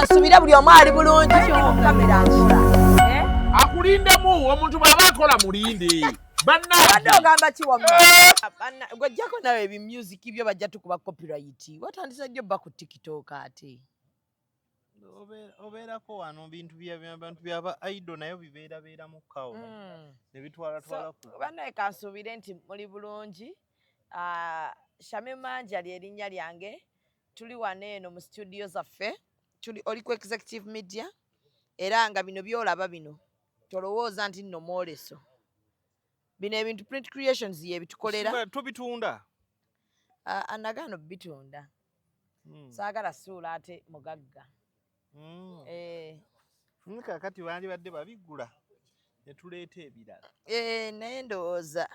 kansubira buli omu ali bulungi kamera nkola akulindemu omuntu bw'aba akola mulinde badde ogamba kiwamma gwejjako nawe ebimusic byo bajja tukuba copyright watandisa jjo bba ku tiktok ate obeerako wano bintu byaba idol nayo bibeerabeera mu kawo ne bitwalatwalaku bannaye kansuubire nti muli bulungi. Shamim Manja lyerinnya lyange tuli wano eno mu studio zaffe oli ku Executive Media era nga bino byolaba bino tolowooza nti nno mwoleso bino ebintu Print Creations ye bitukolera tubitunda anagaano bitunda saagala suula ate mugagga kakati bandi badde babigula ne tuleeta ebirala naye ndowooza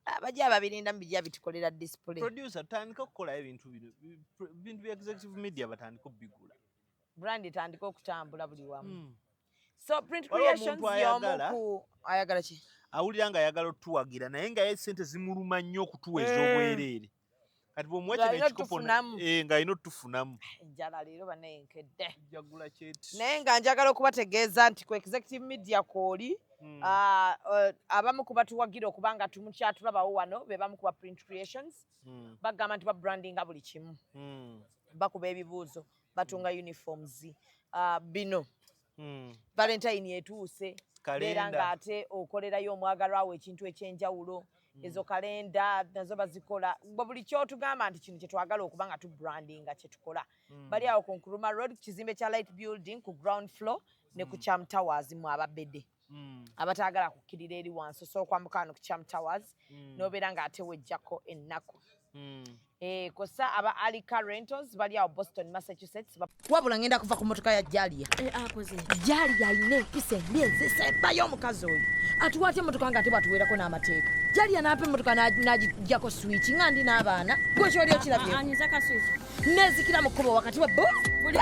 abajja ababirinda bijja bitukolera display producer tandika okukola ebintu bintu bya Executive Media batandika obigula brand etandika okutambula buli wamu so Print Creations y'omu ayagala ki awulira nga ayagala otuwagira naye nga ye sente zimuluma nnyo okutuwa ez'obwereere kati bw'omuwa ekikopo nga alina otufunamu enjala leero banenkedde jagula kyeti naye nga njagala okubategeeza nti ku Executive Media kwoli abamu kubatuwagira okubanga tumukyatulabawo wano be bamu kuba Print Creations bagamba nti babrandinga buli kimu bakuba ebibuuzo batunga uniforms bino Valentine etuuse beera ng'ate okolerayo omwagalwawo ekintu ekyenjawulo ezo kalenda nazo bazikola buli kyotugamba nti kino kyetwagala okuba nga tubrandinga kyetukola bali awo ku Nkuruma Road kizimbe kya Light Building ku ground floor ne ku Cham Towers mu ababede abataagala kukkirira eri wansi so kwambuka wano ku Cham Towers n'obeera ng'ate wejjako ennaku kosa aba Alika Rentals bali awo Boston, Massachusetts wabula ngenda kuva ku motoka ya Jalia akoze Jalia ayina empisa emyezi esembayo omukazi oyo atuwaate emotoka nga ate bwatuweerako n'amateeka Jalia n'apa emotoka n'agijjako switch nga ndi n'abaana gwe kyoli okirabye nezikira mu kkubo wakati wa buli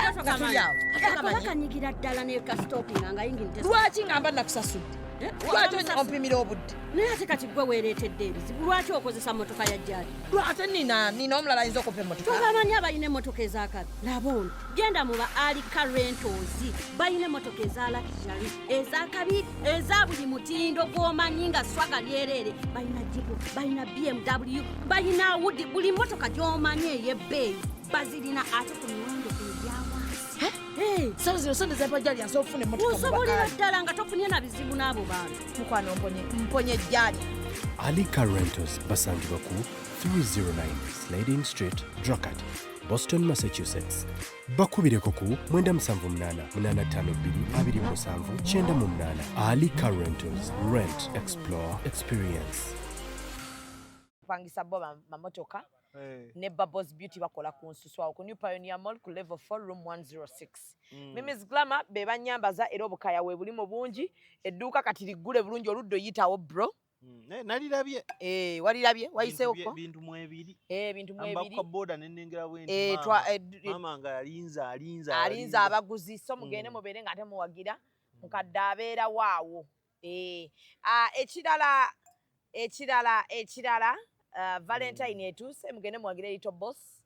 kakanyigira ddala ne kastopinga nga yingirite lwaki ngamba nakusasudde lwaki ompimira obudde naye ate kati gwe weereetedde ebizibu lwaki okozesa motoka ya Jali lwate nina omulala ayinza okupa emotoka tobamanyi abalina emmotoka ez'akabi laba ono genda mu ba Alika Rentals balina emmotoka eza luxury ez'akabi eza buli mutindo gw'omanyi nga swaga lyereere balina jipu balina BMW balina Audi buli mmotoka gy'omanyi ey'ebbeeyi bazirina ate ku miwendo egyawansi sawa zino sonde zapa Jalia nsobola okufuna emmotoka osobolera ddala nga tofunye na bizibu n'abo bantu mukwano mponye Jalia Alika Rentals basangibwa ku 309 Slade Street, Dracut, Boston, Massachusetts. Bakubireko ku 978-852-277-98. Alika Rentals. Rent, explore, experience. Pangisa bo mamotoka ne Babos Beauty bakola ku Nsusu awo ku New Pioneer Mall ku level 4 room 106 Mimi's Glamour be banyambaza era obukaya we buli mu bungi edduuka kati liggule bulungi oluddo yitawo bro nalirabye walirabye wayiseeko bintu mu ebiri bintu mu ebiri ambako boda nenengera bwenti mama nga alinza abaguzi so mugende mubere nga ate muwagira mukadde abeera waawo ekirala Valentine etuuse mugende muwagire Little Boss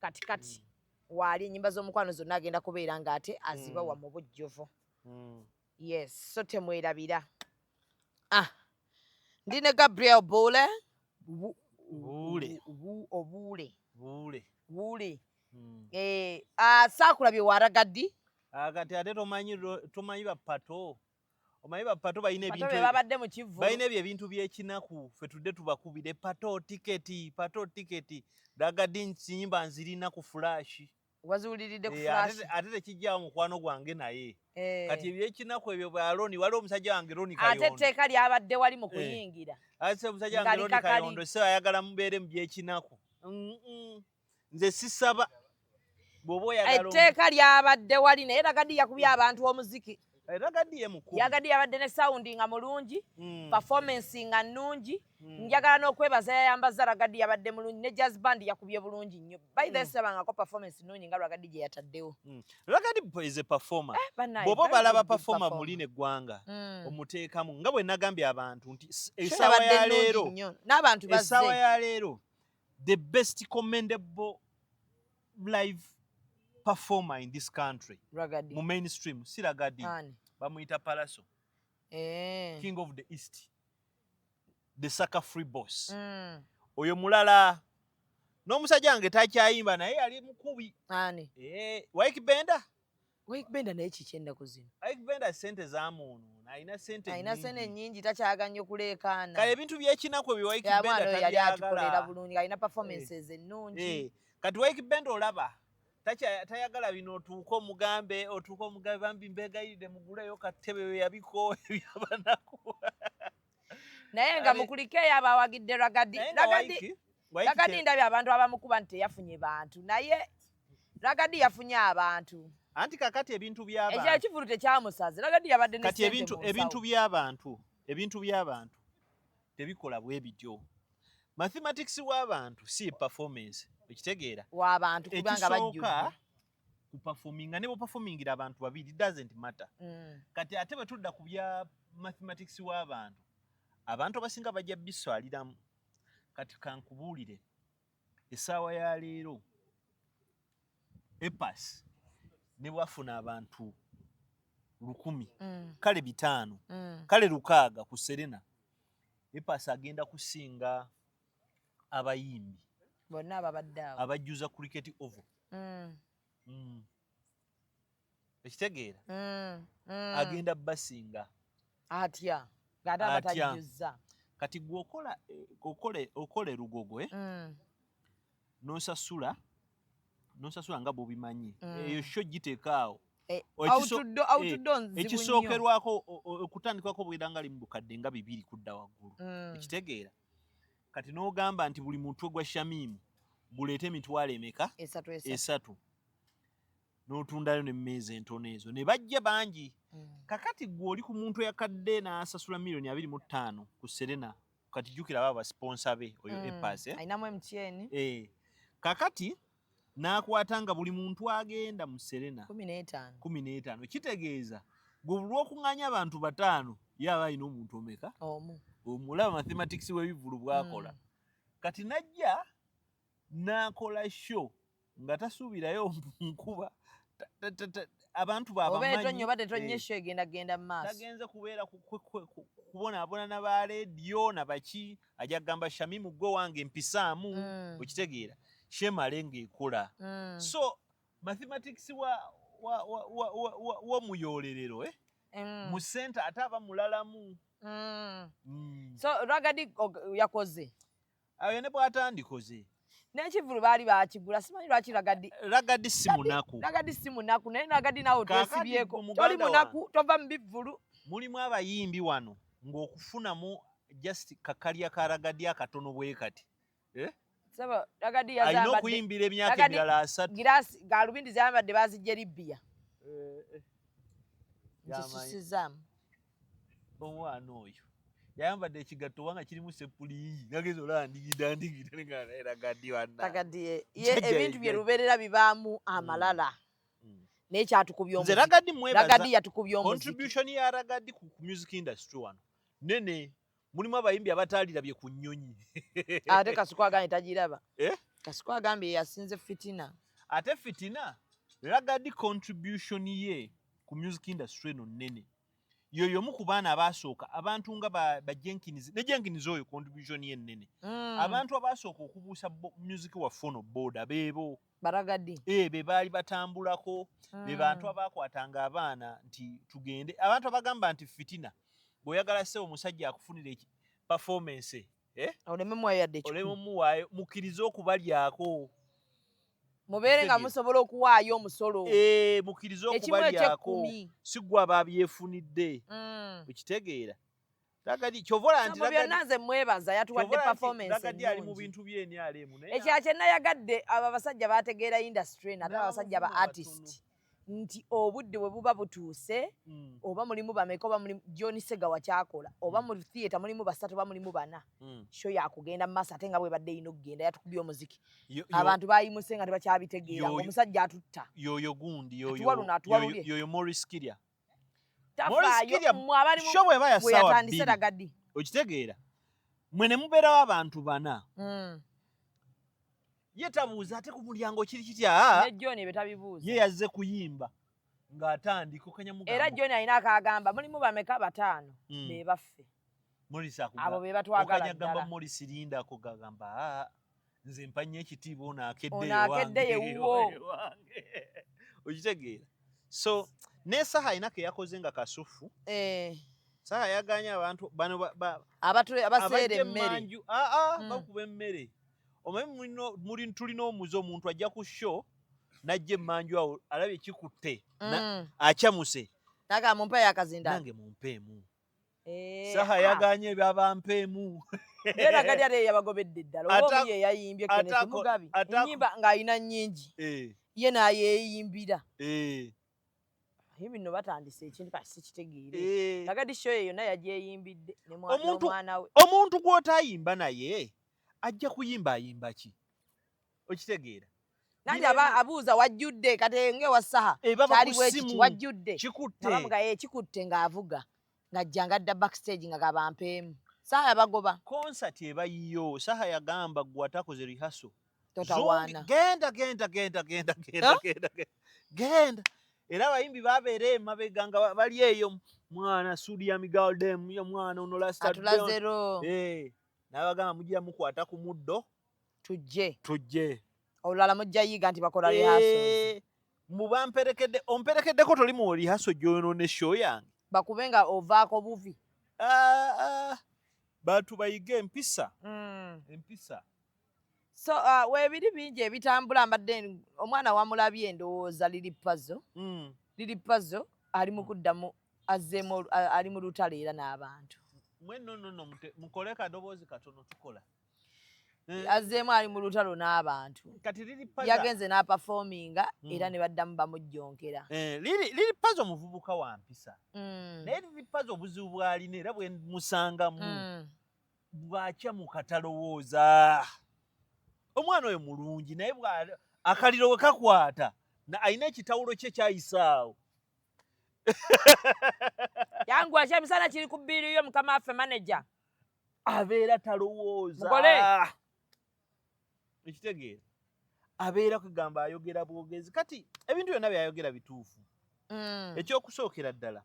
katikati wali ennyimba z'omukwano zonna agenda kubeera ng'ate aziba wa mu bujjuvu yes so temwerabira ndine Gabriel Bule saakulabye waragaddi kati ate tomanyi bapato omanyi bapato balina ebyo ebintu by'ekinaku ffe tudde tubakubire pato tiketi ragadi nsimba nzirina ku flash waziwuliridde ku flash ate tekijjawo mukwano gwange naye kati ebyekinaku ebyo bwaloni waliwo omusajja wange Roni Kayondo ate etteeka lyabadde wali mu kuyingira ate omusajja wange Roni Kayondo se ayagala mubeere mu byekinaku nze sisaba bw'oba oyagala etteeka lyabadde wali naye ragadi yakubye abantu omuziki ragadi yemukubye yagadi yabadde ne sound nga mulungi performance nga nnungi njagala n'okwebaza yayambaza ragadi yabadde mulungi ne jazz band yakubye bulungi nnyo by the sabangako performance nnungi nga ragadi gye yataddewo ragadi is a performer bw'oba balaba performer muli n'eggwanga omuteekamu nga bwe nagambye abantu nti essaawa ya leero the best commendable live performer in this country Ragadi. mu mainstream si Ragadi Ani. bamuyita Palaso King of the East, the Saka Free Boss. Oyo mulala n'omusajja wange takyayimba naye yali mukubi. Ani. Wike Benda. Wike Benda naye kikyenda kuzina. Wike Benda sente z'amuntu ayina sente nyingi. Ayina sente nyingi takyaga nnyo kuleekaana. Kale ebintu by'ekinako bye Wike Benda tabyagala. Yali atukolera bulungi, alina performances ennungi. Kati Wike Benda olaba tayagala bino otuuka omugambe bambi mbegayiride muguleyo katebe yabiko ebyabanaku. Naye nga mukulike yabawagidde Ragadi. Ragadi ndabye abantu abamukuba nti teyafunye bantu naye Ragadi yafunye abantu. Anti kakati ebintu by'abantu. Ekyo ekivulu tekyamusaze. Ragadi yabadde ne kati ebintu by'abantu tebikola bwe bityo. Mathematics w'abantu si performance. Ekitegeera w'abantu kubanga bajjuka ku performinga nebo performingira abantu babiri doesn't matter. Kati ate bwe tudda ku bya mathematics w'abantu abantu abasinga bajja biswaliramu. Kati kankubuulire essaawa ya leero EPAS ne bwafuna abantu 1,000 kale 5 kale 600 ku Serena EPAS agenda kusinga abayimbi bonna ababadde awo abajjuza cricket oval. Ekitegeera agenda basinga atya ng'ate abatajjuza. Kati gwokola okole Lugogwe nosasula nga bobimanyi eyo sho giteekaawo ekisookerwako okutandikako bwiranga limu bukadde nga 2 kudda waggulu. Ekitegeera kati n'ogamba nti buli muntu gwa Shamimu buleete emitwalo emeka 3 n'otundayo n'emmeeza entono ezo ne bajja bangi. Kakati gwe oli ku muntu yakadde n'asasula $2.5 ku Serena. Kati jjukira baba sponsor be oyo EPAS ayinamu MTN. Kakati n'akwatanga buli muntu agenda mu Serena 15. Kitegeeza gwe olw'okuŋŋanya abantu 5 yaba alina omuntu omeka omulaba mathematics w'ebivulu bwakola. Kati najja n'akola show nga tasuubirayo nkuba abantu babamanyi oba tetonye show egenda mu maaso tagenze kubeera kubonaabona n'aba leediyo nabaki ajja kugamba Shamimu gwe wange mpisaamu. Okitegeera shemale ng'ekola. So mathematics w'omuyolerero mu center ate aba mulalamu. So Ragadi yakoze ayo ne bw'atandikoze n'ekivulu baali bakigula simanyi lwaki Ragadi si munaku naye Ragadi nawe otwesibyeko toli munaku tova mu bivulu. Mulimu abayimbi wano ng'okufunamu just kakalya ka Ragadi akatono bwe kati Ragadi alina okuyimbira emyaka emirala 3 girasi galubindi zayambadde bazijja Libya nkisisizaamu. Omwana oyo yayambadde ekigatto wanga kirimu sepuliyi nageza olandigida Ragadi Ragadi ebintu bye lubeerera bibaamu amalala naye kyatukubya omuziki. Ragadi yatukubya omuziki. Contribution ya Ragadi ku music industry wano nene. Mulimu abayimbi abataalirabye ku nnyonyi. Ate Kasuku agambye tagiraba. Kasuku agambye yasinze Fitina. Ate Fitina Ragadi contribution ye ku music industry no nene. Yoyomu ku baana abaasooka abantu nga ba Jenkins ne Jenkins oyo contribution ye nene. Abantu abaasooka okubuusa music wa fono boda beebo Baragadi be baali batambulako be bantu abaakwatanga abaana nti tugende. Abantu abagamba nti Fitina bw'oyagala sewo omusajja akufunira performance oleme muwayadde mukkirize okubalyako mubeere nga musobola okuwaayo omusolo mukkirize okubalyako si ggwe ababyefunidde. Okitegeera Ragadi kyovola nti byonna nze mwebaza yatuwadde performance Ragadi ali mu bintu by'eni alemu ekyakye nayagadde abo abasajja baategeera industry nate abasajja ba artist nti obudde bwe buba butuuse oba mulimu bameka oba mulimu John Segawa kyakola oba mu theater mulimu 3 oba mulimu 4 show yakugenda mu maaso ate nga bwe badde ino okugenda yatukubye omuziki abantu bayimuse nga tebakyabitegeera omusajja atutta yoyo gundi yoyo Morris Kiria show bw'eba ya sawa bbiri okitegeera mwe ne mubeerawo abantu 4 ye tabuuza ate ku mulyango kiri kitya ne John betabibuuza ye yazze kuyimba ng'atandika okanyamugamba era John alina akagamba mulimu bameka 5 be baffe Morisa abo be batwagala okanyagamba Morisi linda ko gagamba nze mpanye ekitiibwa onakedde ewuwo okitegeera so n'essaha alina ke yakoze nga kasufu saha yaganya abantu bano abaseera emmere bakuba emmere omanyi tulina omuze omuntu ajja ku show najja emmanju awo alabye kikutte akyamuse naga mumpe yakazinda nange mumpeemu saha yaganye byabampeemu era gadi ate yabagobedde ddala oba ye yayimbye Kenneth Mugabi enyimba ng'ayina nnyingi ye nayeyimbira bino batandise ekintu kati sikitegeere nagadi show eyo naye yagyeyimbidde n'omwana we omuntu gw'otayimba naye ajja kuyimba ayimba ki okitegeera nange abuuza wajjudde kati ng'ewasaha kyaliwo ekiti wajjudde abamuga kikutte ng'avuga ng'ajja ngadda backstage nga gabampeemu saha yabagoba concert eba yiyo saha yagamba gwe atakoze rehearsal totawaana genda era abayimbi babeera emabega nga bali eyo mwana sudi ya migaldem ya mwana ono atulazero n'abagamba mujja mukwata ku muddo tujje olulala mujja yiga nti bakola rehearsals omperekeddeko toli mu rehearsal gyoyonoona show yange bakube nga ovaako buvi bantu bayige empisa so weebiri bingi ebitambula mbadde omwana wamulabye endowooza liri pazo ali mu kuddamu azzeemu ali mu lutalo era n'abantu no mukole kadoboozi katono tukola azzeemu ali mu lutalo n'abantu yagenze n'aperforminga era ne baddamu bamujjonkera liri pazo omuvubuka wa mpisa naye liri pazo obuzibu bw'alina era bwe musangamu bw'akya mu katalowooza omwana oyo mulungi naye akaliro we kakwata alina ekitawulo kye kyayisaawo yangu akyamisana kiri ku bbiiri yo mukama waffe manager abeera talowooza ekitegeera abeera kugamba ayogera bwogezi kati ebintu byonna byayogera bituufu ekyokusookera ddala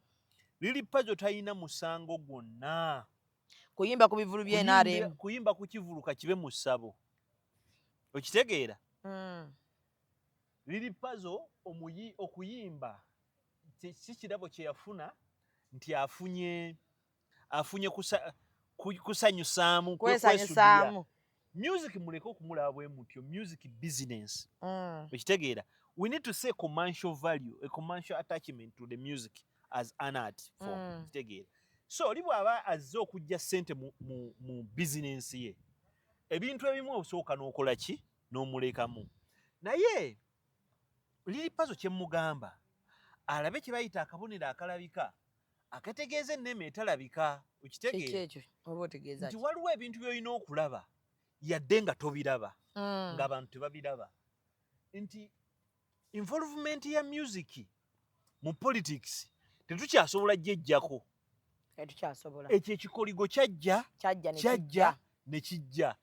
liri pazo talina musango gwonna kuyimba ku bivulu bye NRM kuyimba ku kivuluka kibe mu ssabo okitegeera liri pazo okuyimba si kirabo kye yafuna nti afunye kusanyusaamu kwesanyusaamu music muleke okumulaba bwe mutyo music business okitegeera we need to say commercial value a commercial attachment to the music as an art form okitegeera so oli bw'aba azze okujja ssente mu business ye ebintu ebimu osooka n'okola ki n'omulekamu naye liri pazo kye mugamba alabe kye bayita akabonero akalabika akategeeza enneme etalabika okitegeera nti waliwo ebintu by'olina okulaba yadde nga tobiraba ng'abantu tebabiraba nti involvement ya music mu politics tetukyasobola gyejjako ekyo ekikoligo kyajja ne kijja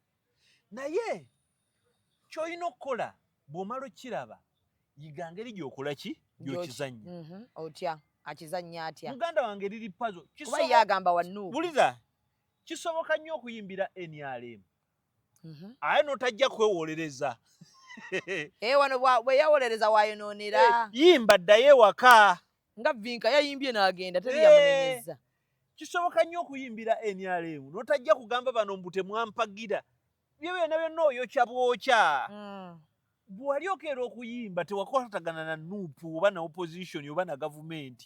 naye ky'olina okukola bw'omala okiraba yiga ngeri gy'okola ki gy'okizannya otya akizannya atya muganda wange liri pazo kuba ye agamba wanuubu buliza kisoboka nnyo okuy'imbira NRM aye n'otajja kwewolereza wano bwe yawolereza wayonoonera yimba ddayo ewaka nga Vinka yayimbye n'agenda teri yamunenyeza kisoboka nnyo okuyimbira NRM n'otajja kugamba bano mbu temwampagira byo byonna byonna oyokya bwokya bw'ali okeera okuyimba tewakwatagana na nuupu oba na opposition oba na gavumenti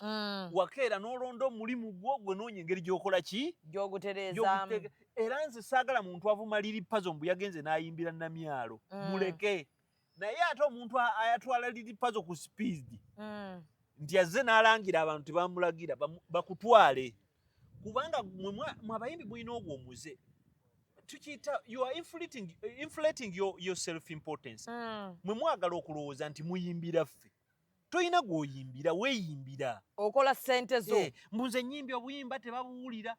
wakeera n'olonda omulimu gwo gwe noonya engeri gy'okola ki gy'ogutereezaamu era nze saagala muntu avuma liri pazo mbu yagenze n'ayimbira Namyalo muleke naye ate omuntu ayatwala liri pazo ku speed nti azze n'alangira abantu tebamulagira bakutwale kubanga mwe abayimbi mulina ogwo omuze tukiyita you are inflating your self importance mwe mwagala okulowooza nti muyimbira ffe toyina gw'oyimbira weeyimbira okola ssente zo mbunze nnyimbi obuyimba tebabuwulira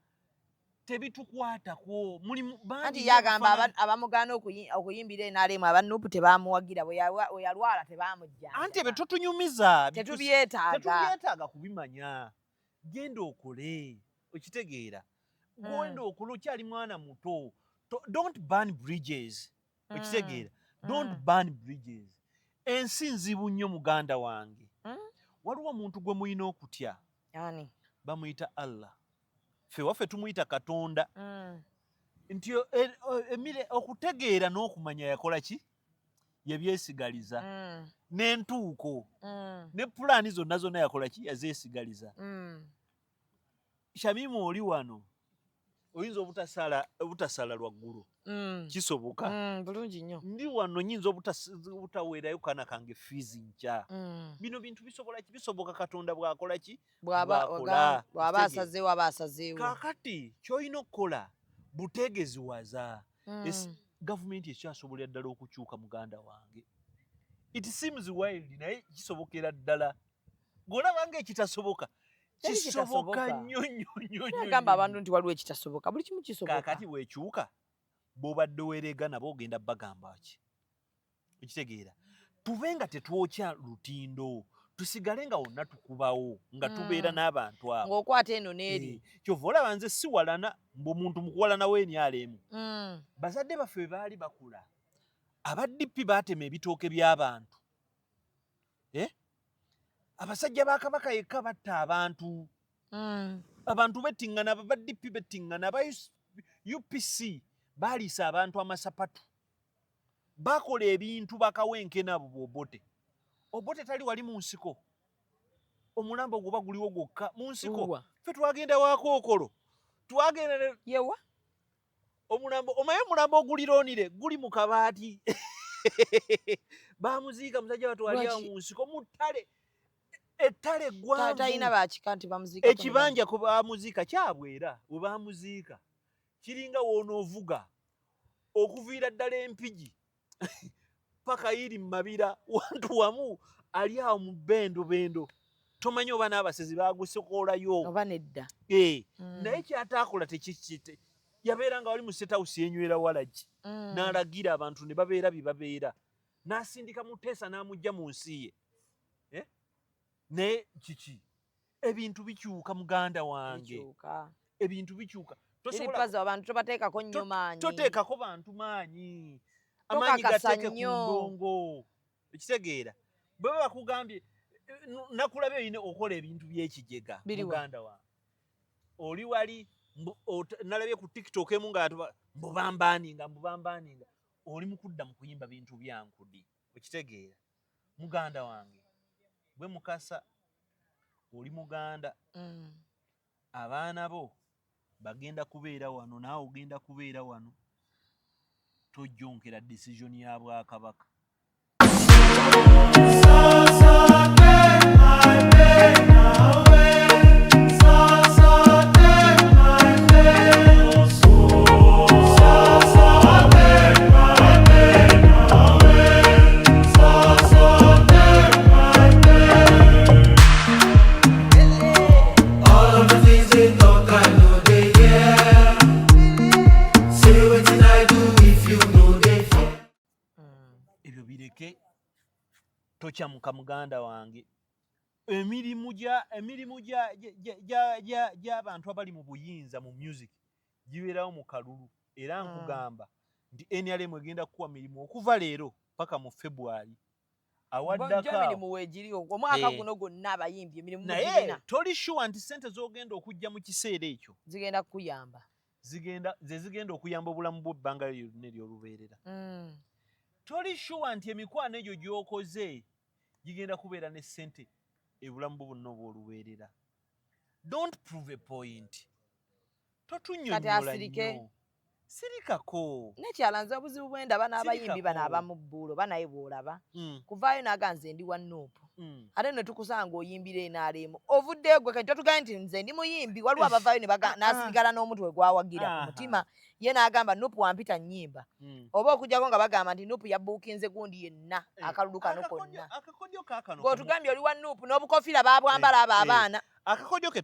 tebitukwatako mulimu bangi anti yagamba abamugaana okuyimbira NRM abanupu tebamuwagira bwe yalwala tebamujja anti ebyo totunyumiza tetubyetaaga kubimanya genda okole okitegeera gwenda okole okyali mwana muto don't burn bridges okitegeera don't burn bridges ensi nzibu nnyo muganda wange waliwo omuntu gwe muyina okutya bamuyita Allah ffe waffe tumuyita Katonda nti okutegeera n'okumanya yakola ki yebyesigaliza n'entuuko ne pulaani zonna yakola ki yazeesigaliza Shamimu oli wano oyinza obutasala lwaggulu kisoboka bulungi nnyo ndi wano nyinza obutaweerayo kana kange fiizi nkya bino bintu bisoboka Katonda bw'akola ki bw'aba asazeewo aba asazeewo kaakati ky'olina okukola buteegeziwaza gavumenti ekyasobolera ddala okukyuka muganda wange it seems wild naye kisobokera ddala ng'olaba ng'ekitasoboka kisoboka nnyo gamba abantu nti waliwo ekitasoboka buli kimu kisoboka kaakati weekyuka bw'obadde weereega nabo ogenda bagamba ki ekitegeera tube nga tetwokya lutindo tusigale nga wonna tukubawo nga tubeera n'abantu abo ng'okwata eno n'eri kyova olaba nze si walana mbu omuntu mukuwalana w'enyalemu bazadde baffe bwe baali bakula abaddipi baatema ebitooke by'abantu abasajja ba Kabaka yekka batta abantu abantu bettingana abaddipi bettingana aba UPC baaliisa abantu amasapatu bakola ebintu bakawenke nabo bwobote obote tali wali mu nsiko omulambo guba guliwo gwokka mu nsiko ffe twagenda wakookolo twagenda yewa omulambo omaye omulambo ogulironire guli mu kabaati bamuziika musajja batwali awo mu nsiko mu ttale ettale gwanvu talina bakika nti bamuziika ekibanja ku bamuziika kyabwera bwe bamuziika kiringa wonoovuga okuviira ddala empigi paka iri mu mabira wantu wamu ali awo mu bendo tomanyi oba n'abasezi bagusokoolayo oba nedda naye kyataakola tekikite yabeera nga wali mu State House yenywera walagi n'alagira abantu ne babeera bye babeera n'asindika Muteesa n'amugja mu nsi ye naye kiki ebintu bikyuka muganda wange ebintu bikyuka abantu tobateekako nnyo maanyi toteekako bantu maanyi amaanyi gateeke ku ndongo ekitegeera bwe baba bakugambye nakulabye oyina okola ebintu by'ekijega muganda wange oli wali nalabye ku TikTok emu nga mbubambaaninga oli mukudda mu kuyimba bintu byankudi ekitegeera muganda wange bwe mukasa oli muganda abaana bo bagenda kubeera wano naawe ogenda kubeera wano tojjonkera decision ya Bwakabaka tokyamuka muganda wange emirimu gy'abantu abali mu buyinza mu music gibeerawo mu kalulu era nkugamba nti NRM egenda kukuwa mirimu okuva leero paka mu February awaddako omwaka guno gwonna abayimbi emirimu naye toli sure nti sente z'ogenda okujja mu kiseera ekyo zigenda kukuyamba zigenda okuyamba obulamu bw'ebbanga lyonna ery'olubeerera toli sure nti emikwano egyo gy'okoze gigenda kubeera ne ssente ebulamu bwonna obw'olubeerera don't prove a point totunnyonnyola nnyo sirikako nekyalanze obuzibu bw'endaba n'abayimbi bano abamubbuulo banaye bw'olaba kuvaayo n'aganze ndi wa Nuupu ate ne tukusanga oyimbira enaalemu ovudde gwe kati totugambye nti nze ndi muyimbi waliwo abavaayo n'asigala n'omutwe gwawagira ku mutima ye n'agamba Nuupu wampita nnyimba oba okujjako nga bagamba nti Nuupu yabuukinze gundi yenna akalulu kano konna ng'otugambye oli wa Nuupu n'obukofiira baabwambala abo abaana akakodyo ke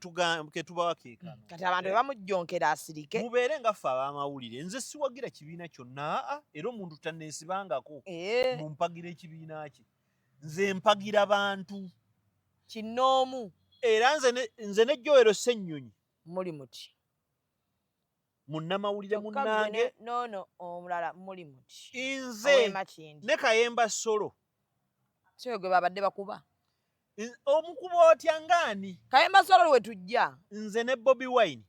tubawa keekano kati abantu be bamujjonkera asirike mubeere nga ffe ab'amawulire nze siwagira kibiina kyonna era omuntu tanneesibangako mumpagira ekibiina kye nze mpagira bantu kinnoomu era nze ne Joero Ssennyonyi muli muti munnamawulire munnange nono omulala muli muti nze ne Kayemba Solo siwe gwe babadde bakuba omukuba otya ngaani Kayemba Solo we tujja nze ne Bobi Wine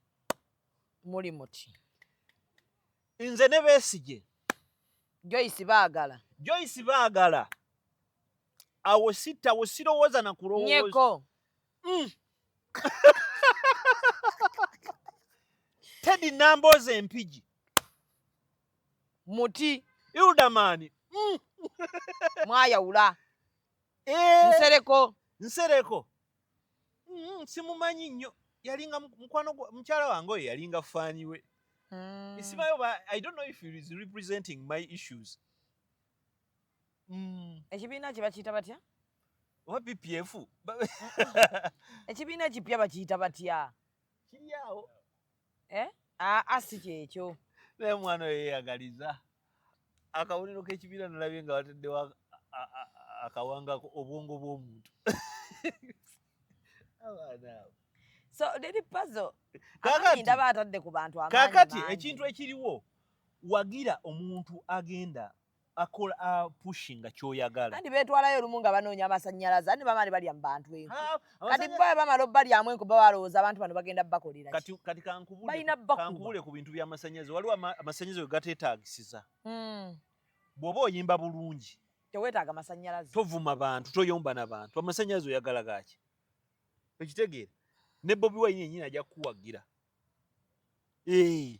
muli muti nze ne Besigye Joyce baagala awo sirowooza na kulowooza nyeko Teddy Nambooze Empigi muti Ildamani mwayawula Nsereko simumanyi nnyo yalinga mukyala wange oyo yalinga faani we isimayo I don't know if he is representing my issues ekibiina kye bakiyita batya oba PPF ekibiina ekipya bakiyita batya kiri awo asi kyekyo naye mwana oyo yeeyagaliza akawuliro k'ekibiina nalabye nga bataddewo akawangako obwongo bw'omuntu abaana abo so deri puzzle ndaba atadde ku bantu kaakati ekintu ekiriwo wagira omuntu agenda akola pushinga kyoyagala kandi beetwalayo olumu nga banoonya amasannyalaze andi bamaali balya mu bantu enku kati bo bamala obbalyamu enku balowooza abantu bano bagenda bakolera kati kankubule ku bintu by'amasannyalaze waliwo amasannyalaze we gateetaagisiza bw'oba oyimba bulungi teweetaaga masannyalaze tovuma bantu toyomba n'abantu amasannyalaze oyagala gaaki ekitegeera ne Bobi Wine yennyini ajja kukuwagira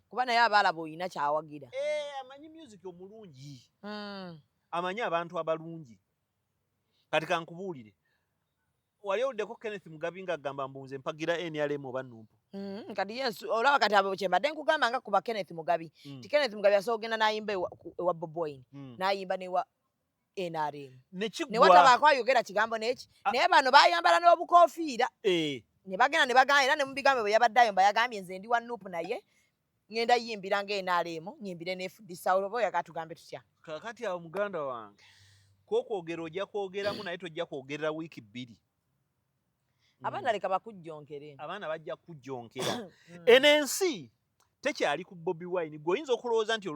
kuba naye abaalaba oyina kyawagira amanyi music omulungi amanyi abantu abalungi kati kankubuulire wali owuddeko Kenneth Mugabi ng'agamba mbunze mpagira NRM oba Nuupu kati yesu olaba kati abo kyembadde nkugamba nga kuba Kenneth Mugabi ti Kenneth Mugabi asobola ogenda n'ayimba ewa Bobi Wine n'ayimba n'ewa NRM ne watabaako ayogera kigambo n'eki naye bano bayambala n'obukofiira ne bagenda ne bagamba era ne mu bigambo bwe yabadde ayomba yagambye nze ndi wa Nuupu naye ngenda yimbira nga NRM nyimbire n'FDC oba oyagala tugambe tutya kaakati awo muganda wange kwokwogera ojja kwogeramu naye tojja kwogerera wiiki 2 abaana leka bakujjonkere abaana bajja kujjonkera enensi tekyali ku Bobi Wine gweoyinza okulowooza nti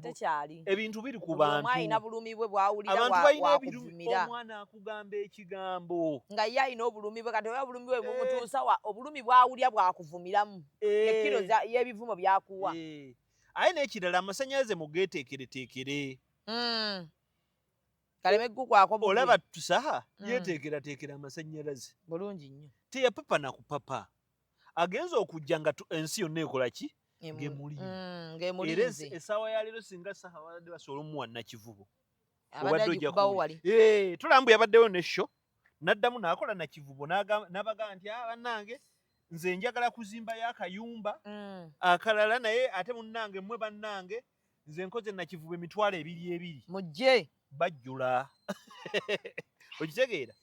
tekyali ebintu biri ku bantu ayina bulumi bwe bwawulira abantu balina ebirumira omwana akugamba ekigambo nga ye alina obulumi bwe kati oba obulumi bwe bumutuusa obulumi bwawulira bwakuvumiramu ekkiro y'ebivumo byakuwa aye n'ekirala amasannyalaze mugeeteekereteekere kaleme ggukwako olaba tusaha yeteekerateekera amasannyalaze bulungi nnyo teyapapa na kupapa agenza okujja nga ensi yonna ekola ki ng'emulinze essaawa ya leero singa saha babadde basobola omuwa Nakivubo tulambu yabaddewo ne sho n'addamu n'akola Nakivubo n'abagaa nti bannange nze njagala kuzimbayo akayumba akalala naye ate munnange mmwe bannange nze nkoze Nakivubo emitwalo 2 mujje bajjula okitegeera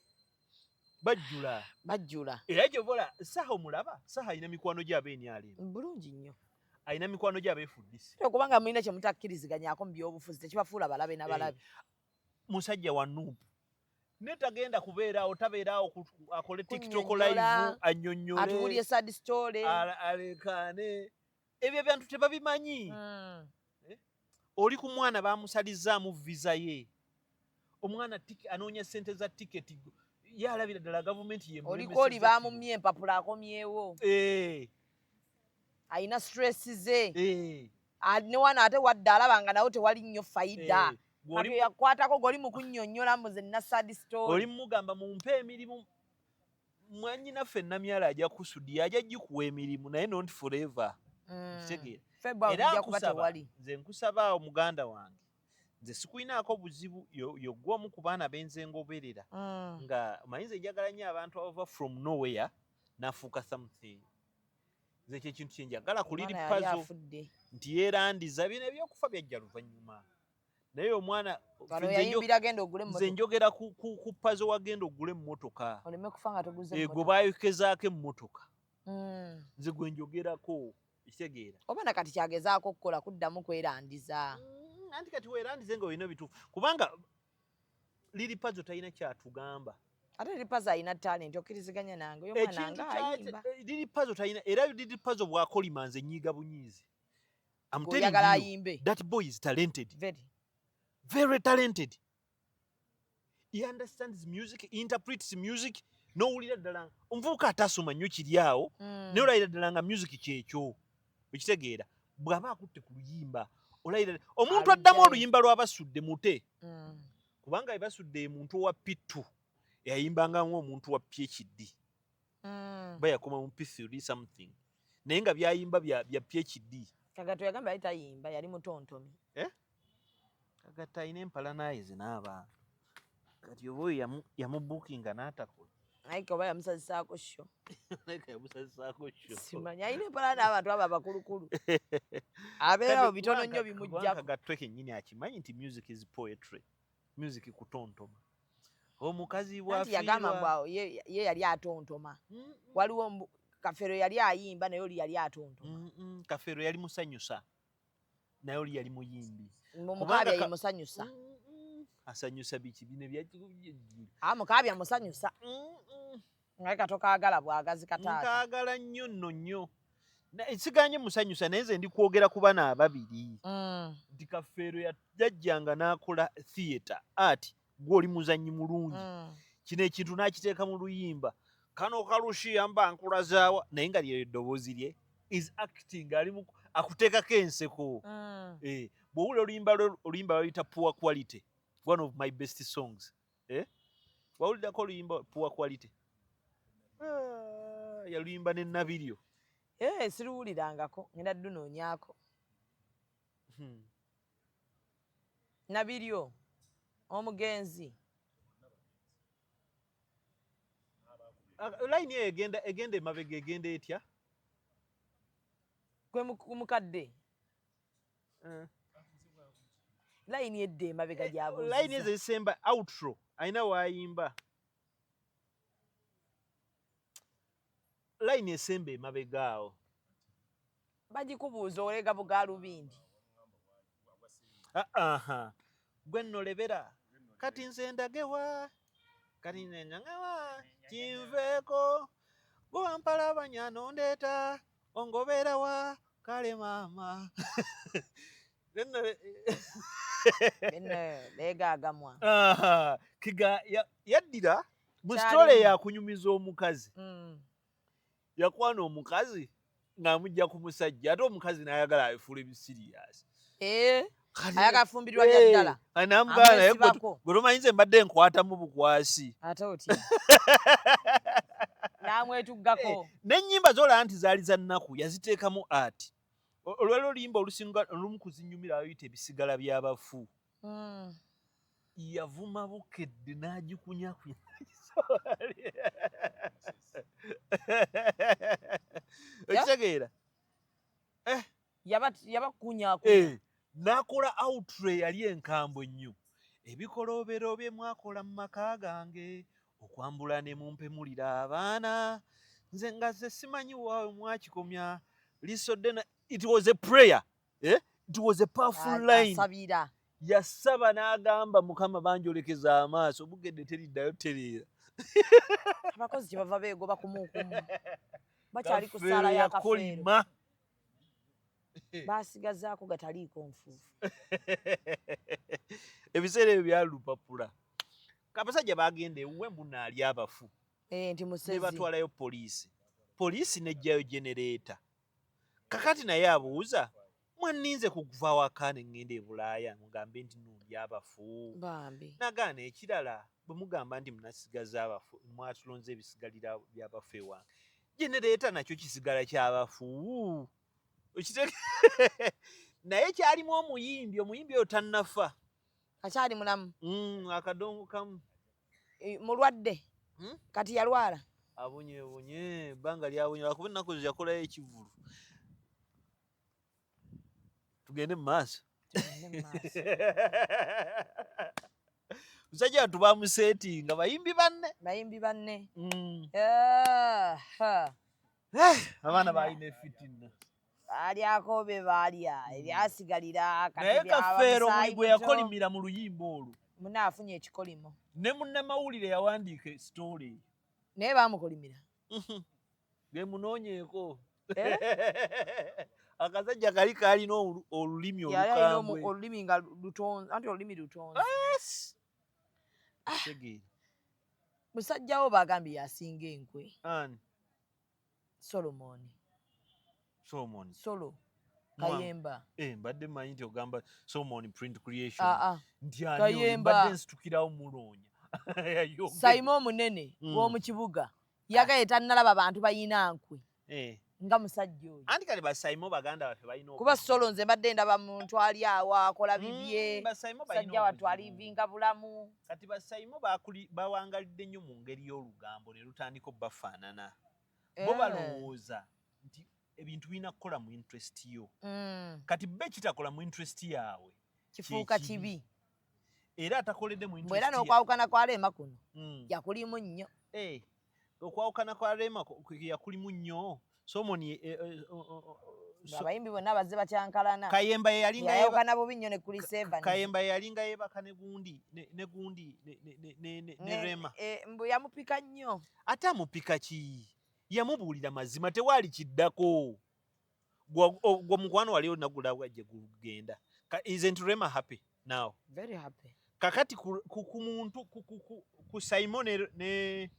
bajjula era gyobola saha omulaba saha alina mikwano gy'abenyalemu bulungi nnyo alina mikwano gy'abeefuddisi okubanga mulina kye mutakkiriziganyako mu byobufuzi tekibafuula balabe n'abalabe musajja wa Nuupu netagenda kubeeraawo tabeeraawo akole TikTok live annyonnyole atuwulye sad story alekaane ebyo abantu tebabimanyi oli ku mwana baamusalizaamu visa ye omwana anoonya ssente za tiketi yalabira ddala gavumenti oliko oli baamumye empapula akomyewo ayina stress ze ne wano ate wadde alaba nga nawo tewali nnyo fayida yakwatako goli mu kunnyonnyola mbuze nina sad story oli mugamba mumpe emirimu mwannyinaffe Namyala ajja kusudi ajja gikuwa emirimu naye not forever kitegeera era nze nkusaba omuganda wange nze sikuinaako buzibu yogwomu ku baana benze ngoberera nga mayinza ejagala nnyo abantu abava from nowhere nafuuka something nze ekyo ekintu kyenjagala kuliri pazo nti yeerandiza bino ebyokufa byajja luvannyuma naye omwana nze njogera ku pazo wagenda ogula emmotoka gwe bayokezaako emmotoka nze gwe njogerako ekitegeera oba nakati kyagezaako okukola kuddamu kwerandiza anti kati weerandize nga olina bituufu kubanga liri pazo talina kyatugamba ate liri pazo alina talenti okkiriziganya nange omwana nga ayimba liri pazo talina era liri pazo bw'akolima nze nyiiga bunyiizi oyagala ayimbe that boy is talented very very talented he understands music he interprets music n'owulira ddala omuvubuka atasoma nnyo kiri awo naye olayira ddala nga music kyekyo ekitegeera bw'aba akutte ku luyimba olayira omuntu addamu oluyimba lw'abasudde mute kubanga ebasudde muntu owa P2 yayimbanga omuntu wa PhD bayakoma mu P3 something naye nga byayimba bya PhD Kagato yagamba yali tayimba yali mutontomi Kagato ayina empalanayizi n'abantu kati oba yamubukinga n'atakola naye oba yamusazisaako sho simanyi ayina empala n'abantu abo abakulukulu abeerawo bitono nnyo bimujjako Kagato kennyini akimanyi nti music is poetry music kutontoma omukazi yagamba ye yali atontoma waliwo Kafero yali ayimba naye oli yali atontoma Kafero yali musanyusa naye oli yali muyimbi Mukabya ye musanyusa asanyusa biki bine byakigubye Mukabya musanyusa ngaye Kato kaagala bwagazi kataata kaagala nnyo nnyo esiganye musanyusa naye nze ndi kwogera ku bana ababiri nti Kafero yajjanga n'akola theatre art gw'oli muzannyi mulungi kino ekintu n'akiteeka mu luyimba kano kalushiyamba nkulazaawa naye nga lyeyo eddoboozi lye is acting alimu akuteekako enseko bw'owulira oluyimba luyita poor quality one of my best songs wawuliddako oluyimba poor quality yaluyimba ne Nabiryo siruwulirangako ngenda ddunoonyako Nabiryo omugenzi line eyo egenda emabega egenda etya gwe mukadde line edda emabega gyabuuziza line ezo ezisemba outro ayina waayimba line esemba emabega awo bagikubuuza olega bugalubindi gwe nno lebera kati nze ndagewa kati nenyangawa kinveeko gwampala abanyano ndeeta ongobeerawa kale maama beegaagamwa kiga yaddira mu sitole yakunyumiza omukazi yakwana omukazi ng'amugja ku musajja ate omukazi n'ayagala afuula ebisiriyasi ayagala fumbirwa lya ddala namugala naye gwe tomanyi nze mbadde nkwatamu bukwasi ate otya namwetuggako n'ennyimba z'olaba nti zaali za nnaku yaziteekamu ati olwali oluyimba olumu kuzinyumira ayita ebisigala by'abafu yavuma bukedde n'agikunyakunya okitegeera yabakunyakunya n'akola outro yali enkambwe nnyo ebikoloobero bye mwakola mu maka gange okwambula ne mumpemulira abaana nze nga ze simanyi waawe mwakikomya lisodde it was a prayer it was a powerful line yasaba n'agamba Mukama banjolekeza amaaso bugedde teriddayo tereera abakozi kye bava beegoba kumukumu bakyali ku ssaala ya Kafeero baasigazaako gataliiko nfuufu ebiseera ebyo byali lupapula abasajja bagenda ewuwe mbuna ali abafu nti musezi ne batwalayo poliisi nejjayo genereeta kakati naye abuuza mwanninze kuva waka ne ŋŋenda e Bulaaya mugambe nti nundi abafu nagaana ekirala bwe mugamba nti munasigaza abafu mwatulonze ebisigalira by'abafu ewange genereeta nakyo kisigala ky'abafu naye kyalimu omuyimbi oyo tannafa Akyali mulamu. Akadongo kamu. Mulwadde. Kati yalwala. Abunye banga lyabunye akuba ennaku yakolayo ekivulu. Tugende mu maaso. Musajja tubamusetinga bayimbi banne. Abaana balina fitina. Balyako be balya ebyasigalira naye Kafeero bwe yakolimira mu luyimba olwo. Munaafunye ekikolimo. Ne munnamawulire yawandiika story. Naye baamukolimira. Gemunoonyeeko. Akasajja kali kalina olulimi olukambwe. Olulimi nga lutonze, anti olulimi lutonze. Musajja wo bagambye yasinga enkwe. Ani? Solomon. Solo. Kayemba. Mbadde manyi nti ogamba Solomon Print Creation. Kayemba. Mbadde nsitukirawo muloonya. Simon Munene w'omu kibuga. Yagaye tannalaba abantu bayina nkwe. Nga musajja oyo. Anti kale basayimo baganda baffe bayina kuba Solo nze mbadde ndaba muntu ali awo akola bibye. Musajja watu alivinga bulamu. Kati basayimo bawangalidde nnyo mu ngeri y'olugambo ne lutandika bafaanana. Bo balowooza nti ebintu bina kukola mu interest yo. Kati be kitakola mu interest yawe. Kifuuka kibi. Era atakoledde mu interest. Bwera n'okwawukana kwa Leema kuno. Yakulimu nnyo. Okwawukana kwa Leema yakulimu nnyo. Somoni abayimbi bonna bazze bakyankalana. Kayemba yalinga yayawukana bubi nnyo ne kuli Seven. Kayemba yalinga yebaka ne gundi ne Rema. Mbu yamupika nnyo. Ate amupika ki? Yamubuulira mazima tewaali kiddako. Gwe mukwano wali onagula wajje gugenda. Isn't Rema happy now? Very happy. Kakati ku muntu ku Simon ne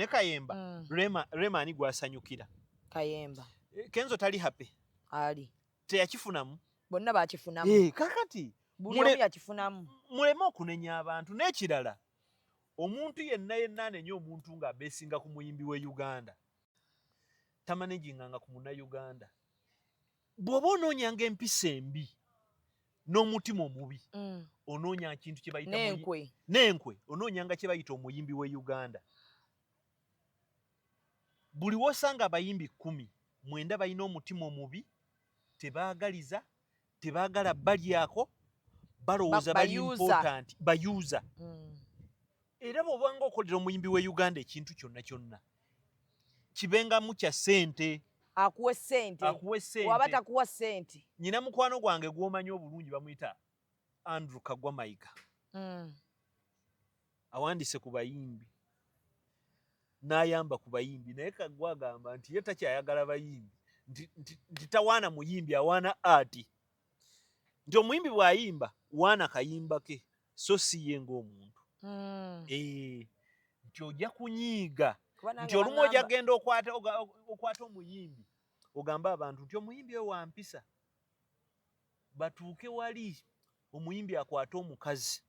Kayemba. Rema ani gwasanyukira. Kayemba. Kenzo tali happy. Ali. Teyakifunamu. Bonna bakifunamu. Kakati. Buli yakifunamu. Mulema okunenya abantu n'ekirala. Omuntu yenna anenya omuntu nga besinga ku muyimbi we Uganda. Tamanaginganga ku muna Uganda. Bw'oba onoonyanga empisa embi n'omutima omubi. Onoonya kintu kye bayita n'enkwe. Onoonyanga kye bayita omuyimbi we Uganda. Buli wosanga abayimbi 10, 9 balina omutima omubi, tebaagaliza, tebaagala balyako, balowooza bali important, bayuza. Era bw'obanga okolera omuyimbi we Uganda ekintu kyonna kibengamu kya ssente. Akuwe ssente. Waba takuwa ssente. Nyina mukwano gwange gw'omanyi obulungi bamuyita Andrew Kagwa Mayiga. Awandise ku bayimbi. N'ayamba ku bayimbi naye Kagwa agamba nti ye takyayagala bayimbi. Nti tawaana muyimbi awaana ati. Nti omuyimbi bw'ayimba waana kayimba ke so si ye ng'omuntu. Nti ojja kunyiiga. Nti olumu ojja genda okwata omuyimbi. Ogamba abantu nti omuyimbi we wampisa. Batuuke wali omuyimbi akwata omukazi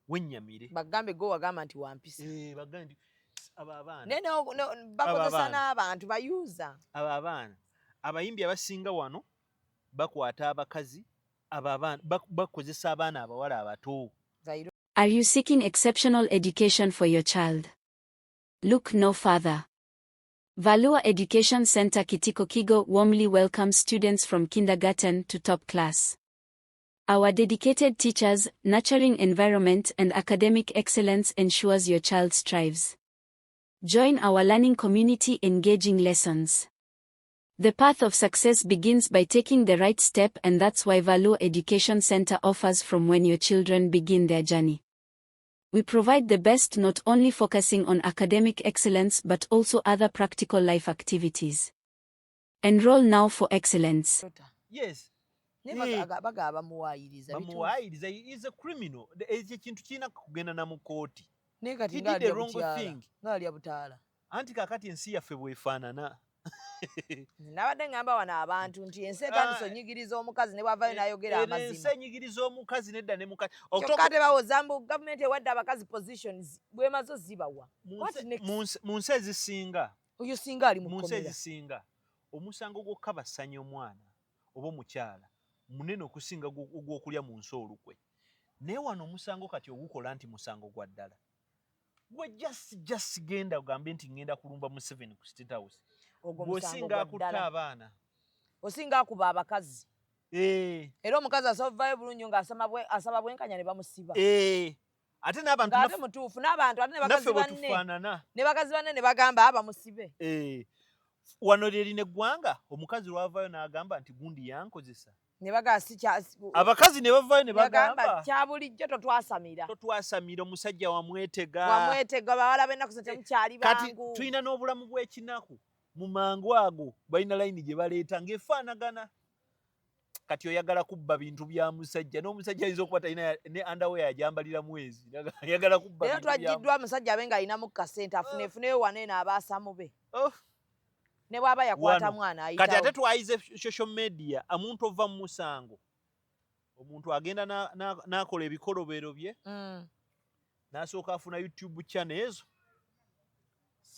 wennyamire. Bagambe go wagamba nti wampisa. Bagambe nti abo abaana. Bakozesa n'abantu bayuza. Abo abaana. Abayimbi abasinga wano bakwata abakazi. Abo abaana bakozesa abaana abawala abato. Are you seeking exceptional education for your child? Look no further. Valua Education Center Kitiko Kigo warmly welcomes students from kindergarten to top class. Our dedicated teachers, nurturing environment and academic excellence ensures your child strives. Join our learning community engaging lessons. The path of success begins by taking the right step, and that's why Valua Education Center offers from when your children begin their journey. We provide the best, not only focusing on academic excellence but also other practical life activities. Enroll now for excellence. Yes. Bamuwayiriza. He's a criminal. Ekintu kirina kugenda na mu kooti. He did the wrong thing. Ngali abutaala. Anti kakati ensi yaffe bwefaanana. Nabadde ngamba wana abantu nti ensi etandise onyigiriza omukazi ne bwavayo n'ayogera amazima. Ensi enyigiriza omukazi nedda ne mukazi. Kyokka tebawoza mbu gavumenti ewadde abakazi positions bwemazo zibawa. Mu nsi ezisinga. Oyo singa ali mu kkomera. Mu nsi ezisinga. Omusango gw'okka basanya omwana oba omukyala munene okusinga ogw'okulya mu nsi olukwe. naye wano omusango kati ogukola nti musango gwa ddala gwe just genda ogambe nti ngenda kulumba mu 7 ku State House bw'osinga akutta abaana osinga akuba abakazi era omukazi asavayo bulungi nga asaba bwenkanya ne bamusiba ate n'abantu ate mutuufu n'abantu ate ne bakazi banne ne bagamba bamusibe wano lyerina eggwanga omukazi lwavaayo n'agamba nti gundi yankozesa abakazi ne bavaayo ne bagamba kya bulijjo totwasamira omusajja wamwetega bawala b'ennaku ze temukyali bangu kati tulina n'obulamu bw'ekinaku mu mangu ago balina layini gye baleeta ng'efaanagana kati oyagala kubba bintu bya musajja n'omusajja ayinza okuba talina ne underwear yajambalira mwezi ayagala kubba era twajjiddwa musajja abe ng'alinamu kasente afuneefuneyo wano eno abaasamu be ne bw'aba yakwata mwana ayitawo kati ate twayize social media omuntu ova mu musango omuntu agenda n'akola ebikolobero bye n'asooka afuna YouTube channel ezo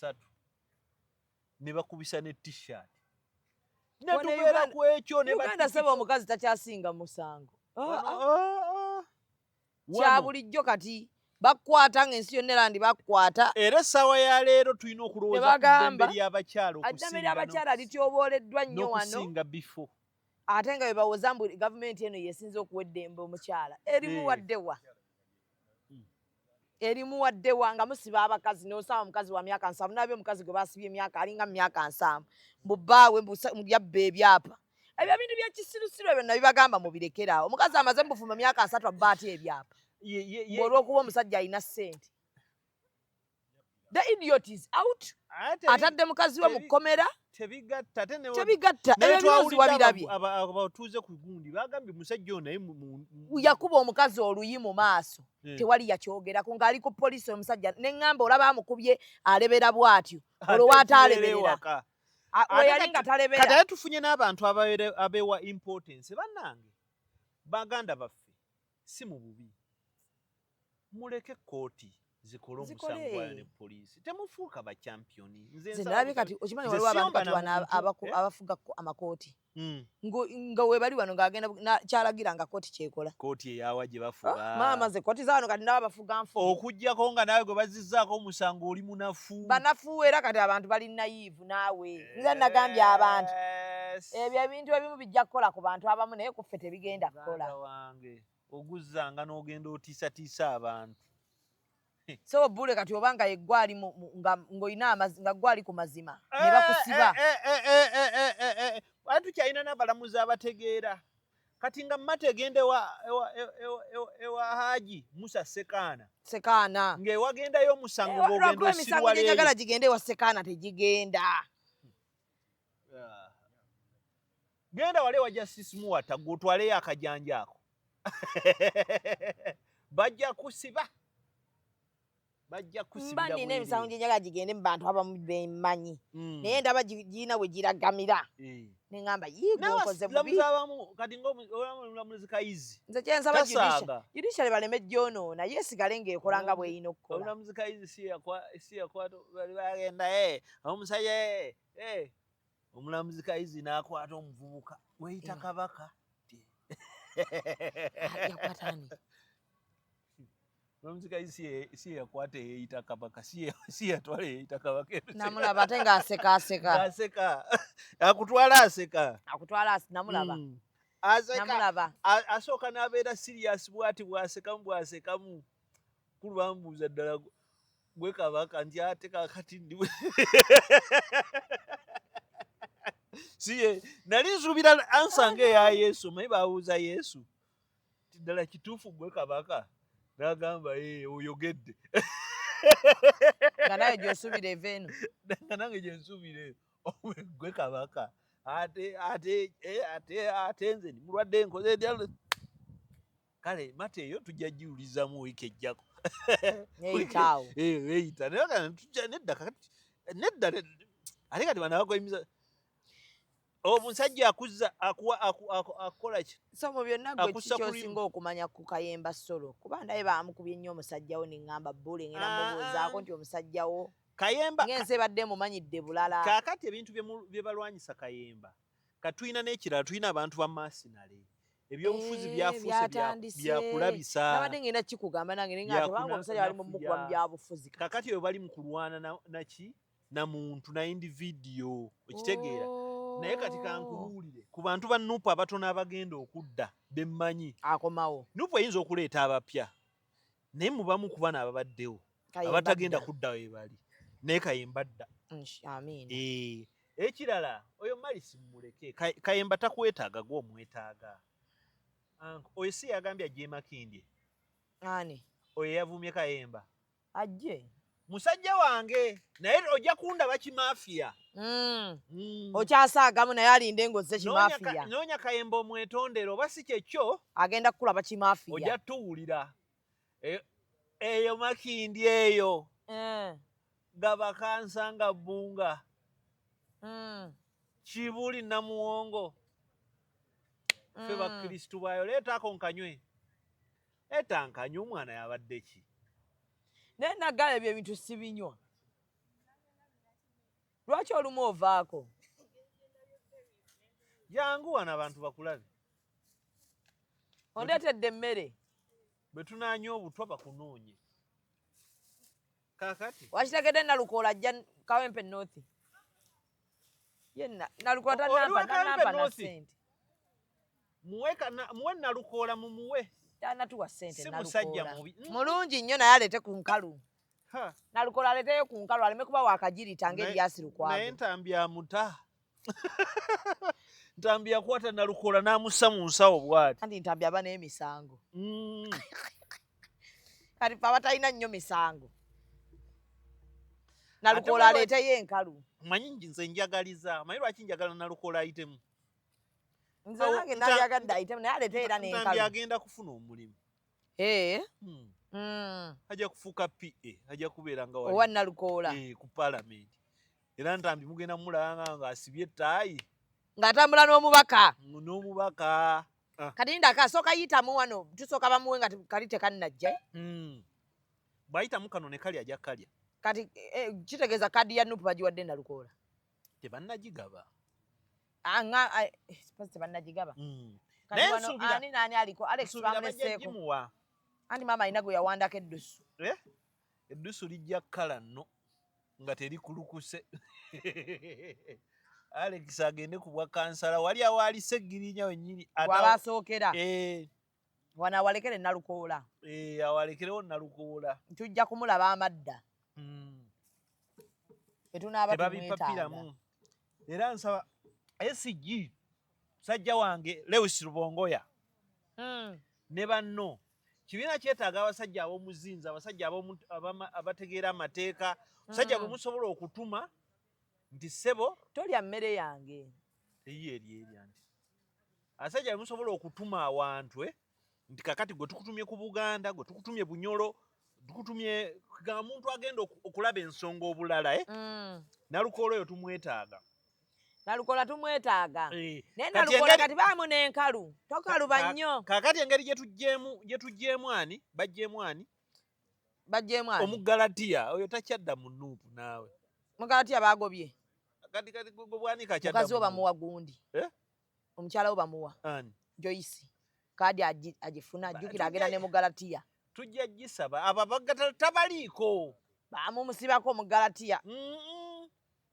3 ne bakubisa ne t-shirt natubeera ku ekyo ne Uganda seba omukazi takyasinga musango kya bulijjo kati bakwata ng'ensi yonna erandi bakwata era essaawa ya leero tulina okulowooza ddembe ly'abakyala abakyala lityobooleddwa nnyo wano n'okusinga bifo ate nga bwe bawoza mbu gavumenti eno yesinza okuwa eddembe omukyala erimuwaddewa nga musiba abakazi n'osaba omukazi wa myaka 7 nabye omukazi gwe basibye emyaka alinga mu myaka 7 bubbaawe mulyabba ebyapa ebyo bintu byekisirusiru ebyo nabibagamba mubirekerawo omukazi amaze mubufuma myaka 3 abba ati ebyapa olw'okuba omusajja alina ssente the idiot is out atadde mukazi we mu kkomera tebigatta ebyo byozi wabirabye abatuuze ku gundi bagambye musajja ono naye yakuba omukazi oluyi mu maaso tewali yakyogerako ng'ali ku poliisi omusajja neŋŋamba olaba amukubye alebera bw'atyo olwowaata aleberera weyali nga talebera kati ate tufunye n'abantu abewa importance bannange baganda baffe si mu bubi muleke kooti zikole omusango gwayo ne poliisi temufuuka bachampiyoni nze ndabye kati okimanyi waliwo abantu kati wano abafuga amakooti nga webali wano ng'agenda kyalagira nga kooti kyekola kooti eyawa gye bafuga maama ze kooti za wano kati nabo bafuga nfu okuggyako nga naawe gwe bazizzaako omusango oli munafu banafu era kati abantu bali nayivu naawe nze nagambye abantu ebyo ebintu ebimu bijja kukola ku bantu abamu naye kuffe tebigenda kukola wange oguzzanga n'ogenda otiisatiisa abantu so bule kati obanga yeggwali ng'olina nga gwali ku mazima ne bakusiba ate tukyalina n'abalamuzi abategeera kati nga mmate egenda ewa Haji Musa Sekaana ng'ewagendayo omusango ng'ogenda osirwa leero njagala gigende ewa Sekaana tegigenda genda wale wa Justice Muwata gw'otwaleyo akajanja ako bajja kusiba mba nina emisango gye njagala gigende mu bantu abamu bemanyi naye ndaba girina we giragamira neŋŋamba yigokoze bubi kati ng'omulamuzi Kayizi nze kyensaba judiciary baleme gyonoona yeesigale ng'ekola nga bw'erina okukola omulamuzi Kayizi si yakwata bali bagenda omusajja omulamuzi Kayizi n'akwata omuvubuka weyita Kabaka yakwatani omulamuzi si yakwata eyeyita Kabaka si yatwala eyeyita Kabaka namulaba ate ng'aseka akutwala aseka namulaba namulaba asooka n'abeera serious bw'ati bw'asekamu kulu bambuuza ddala gwe Kabaka nti ate kakati ndiwe siye nali nsuubira ansanga eya Yesu maye babuuza Yesu ti ddala kituufu gwe Kabaka n'agamba oyogedde nga nawe gy'osuubira eva eno nga nange gye nsuubire gwe Kabaka ate nze mulwadde nkoze ebyalo kale mate eyo tujja giwulizamu wiiki ejjako eyitaawo eyita nedda ate kati bana bakoyimiza omusajja akola ki so mu byonna gwe kikyosinga okumanya ku Kayemba Solo kuba ndaye bamukubye nnyo omusajjawo neŋŋamba bbule ngenda mubuuzaako nti omusajjawo Kayemba ng'ensi ebadde mumanyidde bulala kaakati ebintu bye balwanyisa Kayemba katulina n'ekirala tulina abantu ba Masinale ebyobufuzi byafuuse byakulabisa nabadde ngenda kikugamba nange nga tebanga omusajja bali mu mugwa mu byabufuzi kakati eyo bali mu kulwana naki na muntu na individio okitegeera naye kati kankubuulire ku bantu ba Nuupu abatono abagenda okudda bemmanyi akomawo Nuupu eyinza okuleeta abapya naye mubamu ku bana ababaddewo abatagenda kudda we bali naye Kayemba dda ekirala oyo Malisi mumuleke Kayemba takwetaaga gwe omwetaaga oyo si yagambye ajje Makindye ani oyo yavumye Kayemba ajje musajja wange naye ojja kundaba kimafiya okyasaagamu naye alinde ng'ozze kimafiya noonya Kayemba omwetondero oba si kyekyo agenda kukulaba kimafiya ojja tuwulira eyo Makindye eyo gaba kansanga bbunga Kibuli Namuwongo ffe bakristu bayo leetaako nkanywe leeta nkanywe omwana yabadde ki naye naggala ebyo ebintu sibinywa lwaki olumu ovaako jangu wano abantu bakulabe ondeetedde emmere bwe tunaanywa obutwa bakunoonye kaakati wakitegedde Nalukoola ajja Kawempe North ye Nalukoola tanampa na ssente muwe Nalukoola mumuwe tanatuwa ssente si musajja mubi mulungi nnyo naye aleete ku nkalu Nalukoola aleeteyo ku nkalu aleme kuba wakagirita ng'ebyasi Lukwago naye ntambi amuta ntambi yakwata Nalukoola n'amussa mu nsawo bw'ati anti ntambi aba n'emisango kati fe abatalina nnyo misango Nalukoola aleeteyo enkalu manyi nze njagaliza manyi lwaki njagala Nalukoola ayitemu nze nange nalyagadde ayitemu naye aleeteyo era n'enkalu ntambi agenda kufuna omulimu ajja kufuuka PA ajja kubeera nga owa Nalukoola ku paalamenti era ntambi mugenda mumulaba ng'asibye ettaayi ng'atambula n'omubaka kati ndaka asooka yitamu wano tusooka bamuwe nga kali tekannajja bw'ayitamu kano ne kali ajja kalya kati kitegeeza kadi ya Nuupu bagiwadde Nalukoola tebannagigaba tebannagigaba naye nsuubira nani aliko Alex bamuleseeko anti maama alina gwe yawandako eddusu eddusu lijja kkala nno nga terikulukuse Alex agende ku bwa kansala wali awaali Seggirinya wennyini waba asookera wana awalekere Nalukoola awalekerewo Nalukoola tujja kumulaba amadda etunaaba tebabipapiramu era nsaba SG musajja wange Lewis Rubongoya ne banno kibiina kyetaaga abasajja ab'omuzinzi abasajja abategeera amateeka musajja bwe musobola okutuma nti ssebo tolya mmere yange eryerya nti abasajja bwe musobola okutuma awantu nti kakati gwe tukutumye ku Buganda gwe tukutumye Bunyoro tukutumye ga muntu agenda okulaba ensonga obulala Nalukoola oyo tumwetaaga Nalukoola tumwetaaga naye Nalukoola kati baamu n'enkalu tokaluba nnyo kakati engeri gye tugjeemu ani bajjeemu Omugalatiya oyo takyadda mu Nuupu naawe Mugalatiya baagobye kati bwanika kyadda mukazi wo bamuwa gundi omukyala wo bamuwa Joyce kadi agifuna ajjukira agenda ne Mugalatiya tujja gisaba abo tabaliiko baamumusibako Mugalatiya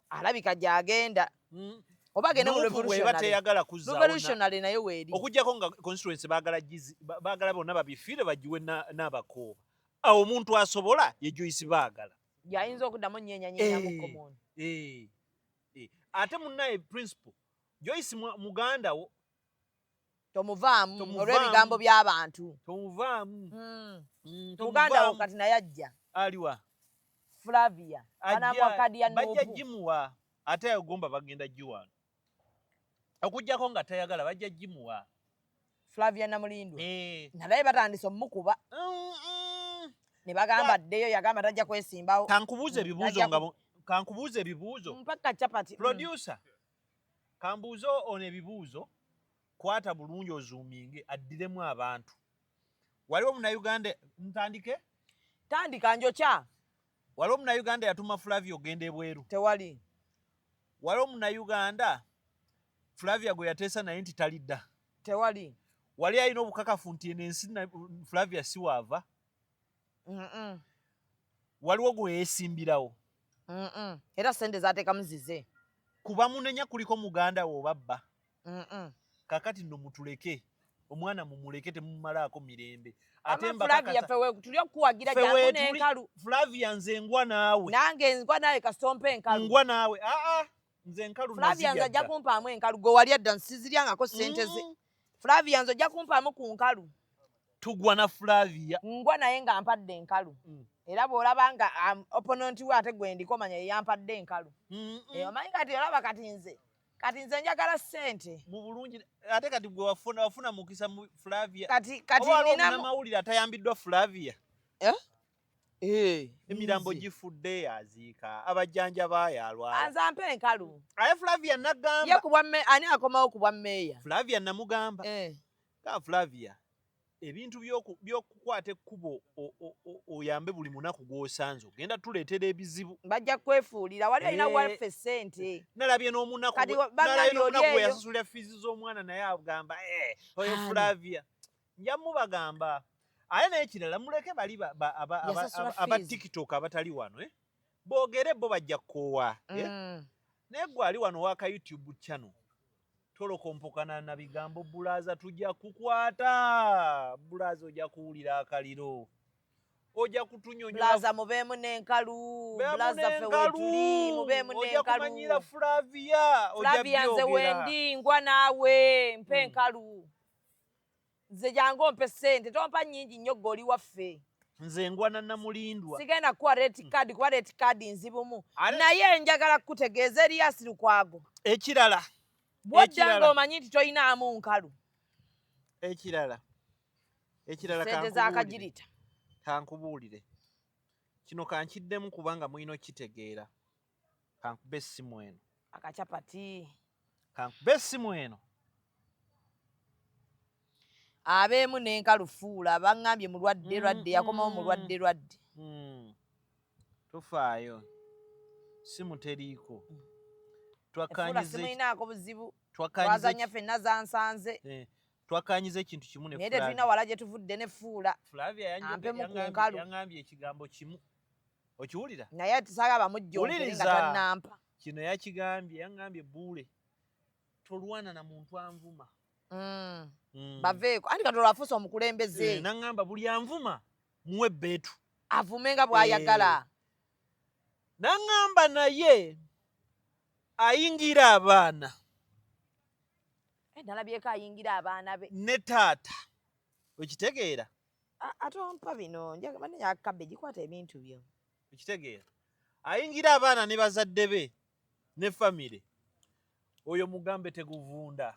alabika gyagenda oba agende mu revolutionary naye weeri okujjako nga constituency baagala bonna babifiire bagiwe n'abakooba awo omuntu asobola ye Joyce baagala yayinza okuddamu nnyenyanyenyamukomono ate munnaye principal Joyce muganda wo tomuvaamu olw'ebigambo by'abantu tomuvaamu muganda wo kati naye ajja aliwa Flavia anaamwa kadi ya Nuupu bajja gimuwa ate agomba bagenda giwano okujjako nga tayagala bajja gimuwa Flavia Namulindwa nalaye batandise omukuba ne bagamba ddeyo yagamba tajja kwesimbawo kankubuuza ebibuuzo mpaka chapati producer kambuuzo ono ebibuuzo kwata bulungi ozuuminge addiremu abantu waliwo munnayuganda ntandike tandika njokya waliwo munnayuganda yatuma Flavia ogenda ebweru tewali waliwo munnayuganda Flavia gwe yateesa naye nti talidda tewali wali alina obukakafu nti eno ensi Flavia siwaava waliwo gwe yeesimbirawo era sente zateeka muzize kuba munenya kuliko muganda wo babba kakati nno mutuleke omwana mumuleke temumalaako mirembe ate Flavia fewe tuli okuwagira jangu n'enkalu Flavia nze ngwa naawe nange ngwa nawe kastompa enkalu ngwa naawe nze enkalu Flavia nze ajja kumpaamu enkalu gwe wali adda nsiziryangako sente ze Flavia nze ojja kumpaamu ku nkalu tugwa na Flavia ngwa naye nga mpadde enkalu era bw'olaba nga opponent we ate gwe ndiko manya yampadde enkalu omanyi kati olaba kati nze njagala ssente mu bulungi ate kati gwe wafuna mukisa mu Flavia kati nina mawulire atayambiddwa Flavia emirambo gifudde yaziika abajjanja baayalwala anzampe enkalu aye Flavia nagamba ye kubwa ani akomawo kubwa mmeeya Flavia namugamba ka Flavia ebintu by'okukwata ekkubo oyambe buli munaku gw'osanze ogenda tuleetera ebizibu bajja kwefuulira wali olina waffe ssente nalabye n'omunaku we yasasulira fiizi z'omwana naye agamba oyo Flavia nja mubagamba ate n'ekirala muleke bali aba TikTok abatali wano boogere bo bajja kkoowa naye gwe ali wano waka YouTube channel tolokompokana na bigambo bulaza tujja kukwata bulaza ojja kuwulira akaliro ojja kutunyonyola bulaza mubeemu n'enkalu bulaza ffe wetuli mubeemu n'enkalu ojja kumanyira Flavia nze wendi ngwa naawe mpe enkalu nze jangu ompe ssente tompa nnyingi nnyo gwe waffe nze ngwa na Namulindwa sigenda kuwa red card kuba red card nzibumu naye njagala kukutegeeza Erias Lukwago ekirala bw'ojjanga omanyi nti toyinaamu nkalu ekirala sente zakagirita kankubuulire kino kankiddemu kubanga mulina okitegeera kankube essimu eno akacapati kankube essimu eno abeemu n'enkalu fuula baŋŋambye mulwadde yakomawo mulwadde tofaayo simu teriiko simuinaako buzibu twazanya ffenna zansanze twakaanyiza ekintu kimu naye tetulina wala gye tuvudde ne fuula ampemu ku nkalu yaŋŋambye ekigambo kimu okiwulira naye tusaga bamujjonkere nga tannampa kino yakigambye yaŋŋambye buule tolwana na muntu anvuma baveeko anti katola afuusa omukulembeze naŋŋamba buli anvuma muwe bbeetu avume nga bw'ayagala naŋŋamba naye ayingira abaana nalabyeko ayingira abaana be ne taata okitegeera atompa bino njagala yakabe gikwata ebintu byo okitegeera ayingira abaana ne bazadde be ne famire oyo mugambe teguvunda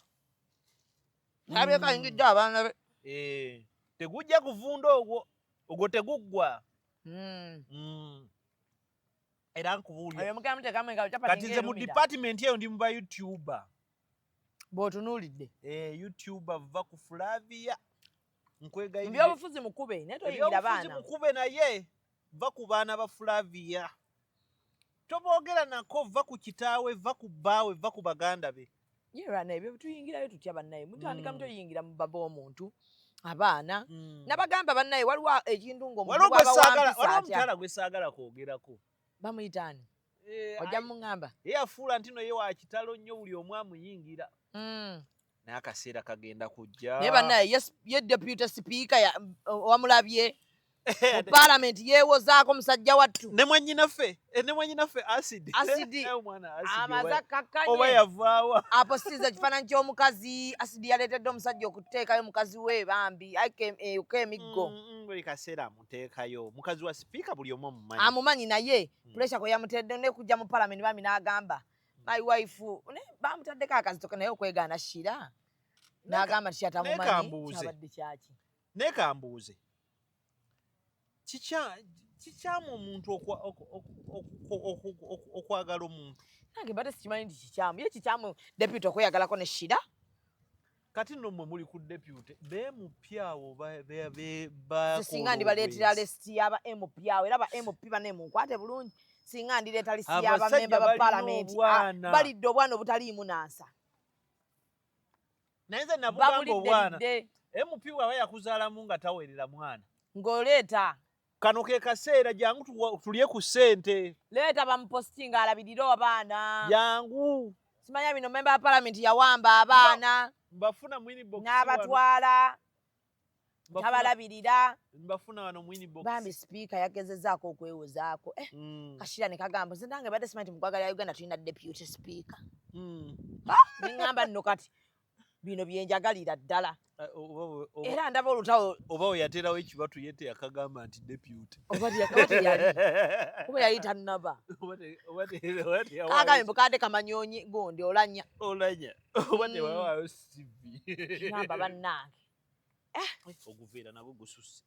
nalabyeko ayingidde abaana be tegujja kuvunda ogwo teguggwa era nkubuulira kati nze mu department eyo ndi muba YouTuber bw'otunuulidde YouTuber va ku Flavia nkwegayirira ebyobufuzi mukube naye toyingira baana mukube naye va ku baana ba Flavia toboogera nako va ku kitaawe va ku bbaawe va ku baganda be yerana ebyo tuyingirayo tutya bannaye mutandika mutoyingira mu baba omuntu abaana nabagamba bannaye waliwo ekintu ng'omuwaliwo omukyala gwe saagala kwogerako bamuyitaani ojja muŋŋamba ye afuula nti no ye wa kitalo nnyo buli omu amuyingira naye akaseera kagenda kujja naye bannaye ye deputy speaker wamulabye mu parliament yeewozaako musajja wattu ne mwannyinaffe acid amaze akakkanye oba yavaawa apositiza ekifaananyi ky'omukazi acid yaleetedde omusajja okuteekayo mukazi we bambi eko emiggo buli kaseera amuteekayo mukazi wa sipiika buli omu amumanyi naye puresha kwe yamutedde ne kujja mu parliament bambi n'agamba my wife bamutaddeko akazitoka naye okwegaana shira n'agamba nti kyatamumanyi kyabadde kyaki naye kambuuze kikyamu omuntu okwagala omuntu nange mbadde sikimanyi nti kikyamu ye kikyamu deputy okweyagalako ne shira kati nno mmwe muli ku deputy bemupyawo singa ndibaleetera lesiti yaba MP awo era ba MP bane munkwate bulungi singa ndireeta lisiti y'abamemba ba palamenti balidde obwana obutaliimu nansa naye nze nabugamba obwana MP wawe yakuzaalamu nga taweerera mwana ng'oleeta kano ke kaseera jangu tulye ku ssente leeta bamupostinga alabirire abaana jangu simanya bino member wa parliament yawamba abaana mbafuna mwini box n'abatwala tabalabirira mbafuna wano mwini box bambi speaker yagezezaako okwewozaako kashira ne kagamba nze nange badde simanyi mugwagala ya Uganda tulina deputy speaker niŋŋamba nno kati bino byenjagalira ddala era ndaba olutawo oba we yaterawo ekibatu yete yakagamba nti deputy oba yali tannaba agambye mbukadde kamanyonyi gondi olanya oba tewawaayo CV ngamba bannange oguveera nagwo gususse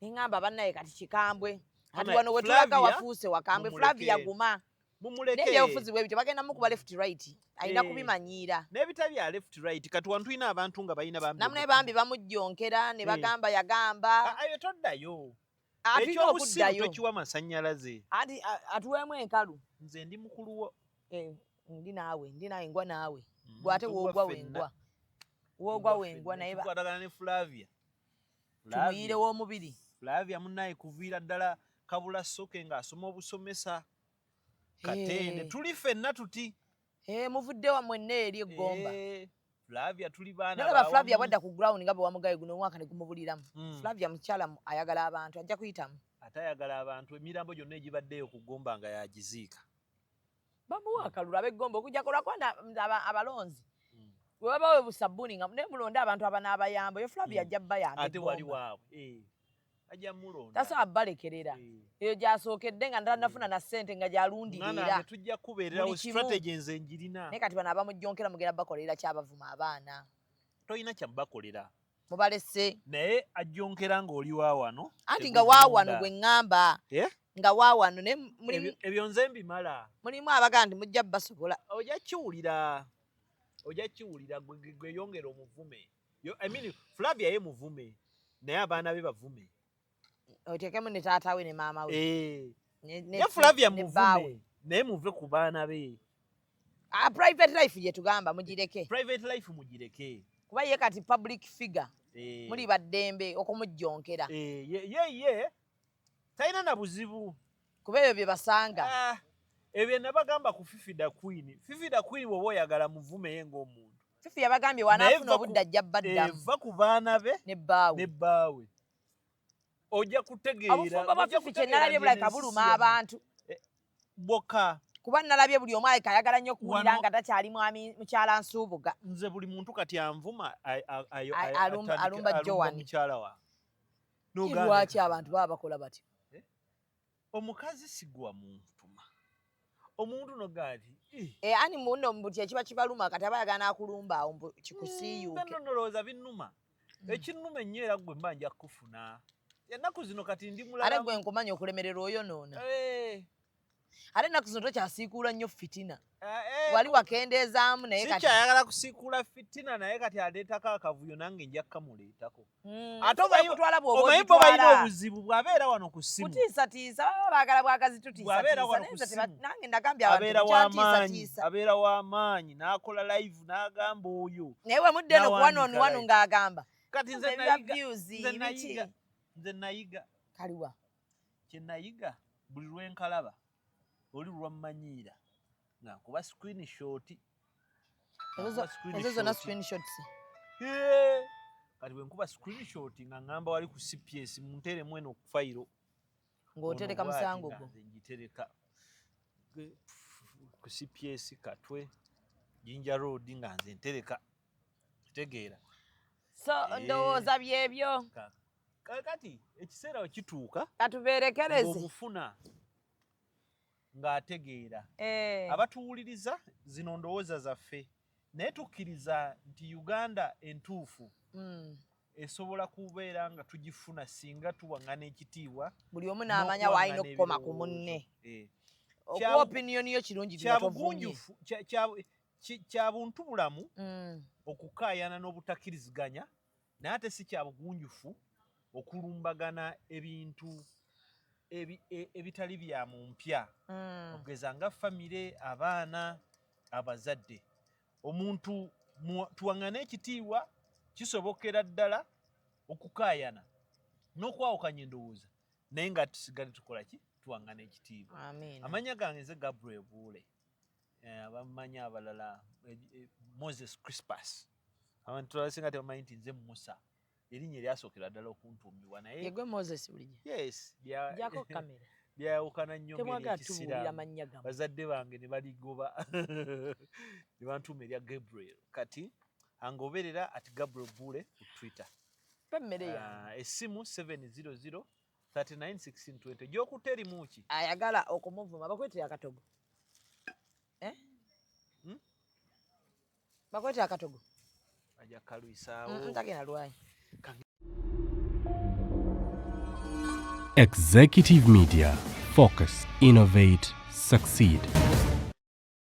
niŋŋamba bannaye kati kikambwe kati wano we tulaga wafuuse wakambwe Flavia guma n'ebyobufuzi bwe bityo bagenda mukuba left right alina kubimanyiira n'ebita bya left right kati wantu ina abantu nga balina bambi namwe bambi bamujjonkera ne bagamba yagamba ayo toddayo ekyobusibu tokiwa masannyalaze anti atuweemu enkalu nze ndi mukuluwo ndi naawe ngwa naawe gwate woogwa wengwa woogwa wengwa naye tukwatagana ne Flavia tumuyire w'omubiri Flavia munnaye kuviira ddala kabula soke ng'asoma obusomesa Katende tuli fenna tuti muvudde wa mwenna eri eggomba Flavia tuli baana nalaba Flavia bwadda ku ground nga bwe wamugaye guno omwaka ne gumubuliramu Flavia mukyala ayagala abantu ajja kuyitamu atayagala abantu emirambo gyonna egibaddeyo ku ggomba nga yagiziika bamuwa akalulu ab'eggomba okujjako lwakwanda abalonzi bwe babawe busabbuuni nga ne mulonde abantu abanaabayamba yo Flavia ajja bbayamba ate wali waabwe ajja mulonda tasobola balekerera eyo gyasookedde nga ndanafuna na ssente nga gyalundirira tujja kubeererawo strategy nze njirina naye kati bano abamujjonkera mugenda bakolera kyabavuma abaana toyina kyabakolera mubalese naye ajjonkera ng'oli waawano anti nga waawano gwe ŋŋamba nga waawano ebyo nze mbimala mulimu abagaa nti mujja basobola ojja kiwulira gwe yongera omuvume Flavia ye muvume naye abaana be bavume otekemu ne taata we ne maama we ne Flavia muvume naye muve ku baana be private life gye tugamba mugireke private life mugireke kuba ye kati public figure muli baddembe okumujjonkera ye talina na buzibu kuba ebyo bye basanga ebyo nabagamba ku Fifida Queen bw'oba oyagala muvume ye ng'omuntu Fifi yabagambye wanaafuna obudde ajja baddamu va ku baana be ne bbaawe ojja kutegeera obufumbo bwa Fifi kye nalabye bulabika buluma abantu bwokka kuba nalabye buli omu aleka ayagala nnyo okuwulira nga takyali mwami mukyala Nsuubuga nze buli muntu kati anvuma alumba Joan mukyala wa lwaki abantu baba bakola batyo omukazi sigwa muntuma omuntu nogati ani muno mbuti ekiba kibaluma kati aba yagana akulumba awo mbu kikusiyuke ndowooza binnuma ekinnuma ennyo era gwe mba nja kufuna ennaku zino kati ndi mulala ate gwe nkumanya okulemererwa oyo noona ate ennaku zino tokyasiikuula nnyo fitina wali wakendeezaamu naye kati sikyayagala kusiikuula fitina naye kati aleetako akavuyo nange nja kukamuleetako ate obayimutwala omanyi bwe balina obuzibu bw'abeera wano ku ssimu kutiisatiisa baba baagala bwagazi tutiisanange nagambye abantu abeera w'amaanyi n'akola live n'agamba oyo naye we mudde no kuwanoonu ng'agamba kati nze nayiga kaliwa kye nayiga buli lwenkalaba oli lwammanyiira nga nkuba screenshot ezo zonna screenshots kati bwe nkuba screenshot nga ngamba wali ku CPS munteremu eno fayiro ng'otereka musango gwo ngitereka ku CPS Katwe Jinja Road nga nze ntereka kitegeera so ndowooza byebyo kati ekiseera we kituuka katubeerekereze omufuna ng'ategeera abatuwuliriza zino ndowooza zaffe naye tukkiriza nti Uganda entuufu esobola kubeera nga tugifuna singa tuwaŋŋana ekitiibwa buli omu n'amanya w'alina okukoma ku munne okuwa opiniyoni yo kirungi byotovunye kya buntu bulamu okukaayana n'obutakkiriziganya naye ate si kya bugunjufu okulumbagana ebintu ebitali bya mu mpya okugeza nga famire abaana abazadde omuntu tuwaŋŋana ekitiibwa kisobokera ddala okukaayana n'okwawukanya endowooza naye nga tusigale tukola ki tuwangana ekitiibwa. Amanya gange nze Gabriel Buule, abamanya abalala Moses Crispus, abantu abasinga tebamanyi nti nze Musa, erinnya eryasookera ddala okuntuumibwa naye yegwe Moses bulijjo. Yes, jako kamera byawukana nnyo temwagatubuulira mannya gamu. bazadde bange ne baligoba ne bantuuma erya Gabriel. Kati angoberera ati Gabriel Buule ku Twitter. Pemmere ya. Essimu 700 391620 gyokutte erimu ki? Ayagala okumuvuma bakwete akatogo. Bakwete akatogo. Aja kalwisaawo. Ntagenda lwayi. Executive Media. Focus, innovate, succeed.